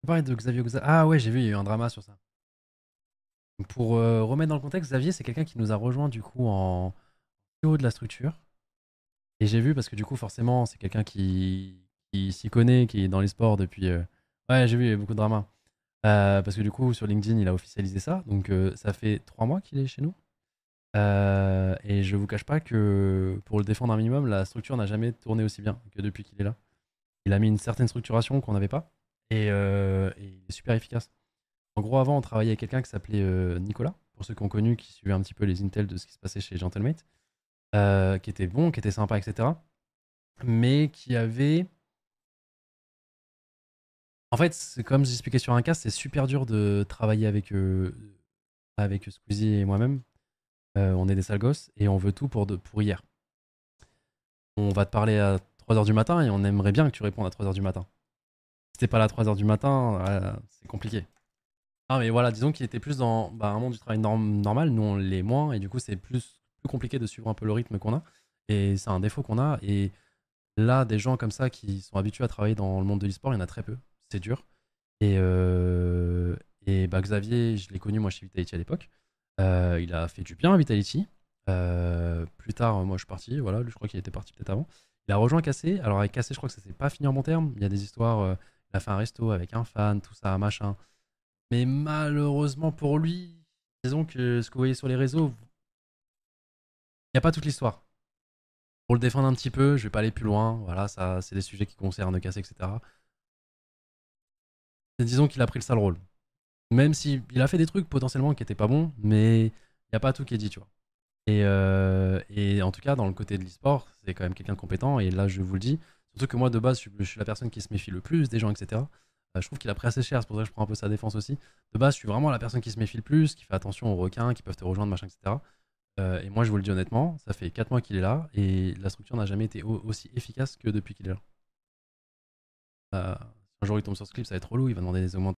parlais de Xavier Ah ouais, j'ai vu, il y a eu un drama sur ça. Pour remettre dans le contexte, Xavier, c'est quelqu'un qui nous a rejoint du coup en haut de la structure. Et j'ai vu parce que du coup, forcément, c'est quelqu'un qui s'y connaît, qui est dans les sports depuis. Ouais, j'ai vu, il y a eu beaucoup de drama. Parce que du coup, sur LinkedIn, il a officialisé ça. Donc, ça fait 3 mois qu'il est chez nous. Et je vous cache pas que pour le défendre un minimum, la structure n'a jamais tourné aussi bien que depuis qu'il est là. Il a mis une certaine structuration qu'on n'avait pas. Et il est super efficace. En gros, avant, on travaillait avec quelqu'un qui s'appelait Nicolas, pour ceux qui ont connu, qui suivaient un petit peu les intels de ce qui se passait chez Gentlemate, qui était bon, qui était sympa, etc. Mais qui avait. En fait, c'est comme j'expliquais sur un cas, c'est super dur de travailler avec Squeezie et moi-même. On est des sales gosses et on veut tout pour hier. On va te parler à 3 heures du matin et on aimerait bien que tu répondes à 3 heures du matin. Si t'es pas là à 3 heures du matin, c'est compliqué. Ah, mais voilà, disons qu'il était plus dans un monde du travail normal. Nous, on l'est moins et du coup, c'est plus compliqué de suivre un peu le rythme qu'on a. Et c'est un défaut qu'on a. Et là, des gens comme ça qui sont habitués à travailler dans le monde de l'e-sport, il y en a très peu. C'est dur. Et, euh, et Xavier, je l'ai connu moi chez Vitality à l'époque. Il a fait du bien à Vitality. Plus tard, moi je suis parti. Voilà, lui, je crois qu'il était parti peut-être avant. Il a rejoint Cassé. Alors avec Cassé, je crois que ça s'est pas fini en bon terme. Il y a des histoires. Il a fait un resto avec un fan, tout ça, machin. Mais malheureusement pour lui, disons que ce que vous voyez sur les réseaux, il n'y a pas toute l'histoire. Pour le défendre un petit peu, je vais pas aller plus loin. Voilà, ça, c'est des sujets qui concernent Cassé, etc. Et disons qu'il a pris le sale rôle. Même s'il a fait des trucs potentiellement qui étaient pas bons, mais il n'y a pas tout qui est dit, tu vois. Et en tout cas, dans le côté de l'e-sport, c'est quand même quelqu'un de compétent. Et là, je vous le dis, surtout que moi, de base, je suis la personne qui se méfie le plus des gens, etc. Je trouve qu'il a pris assez cher, c'est pour ça que je prends un peu sa défense aussi. De base, je suis vraiment la personne qui se méfie le plus, qui fait attention aux requins, qui peuvent te rejoindre, machin, etc. Et moi, je vous le dis honnêtement, ça fait 4 mois qu'il est là et la structure n'a jamais été aussi efficace que depuis qu'il est là. Un jour, il tombe sur ce clip, ça va être relou, il va demander des augmentations.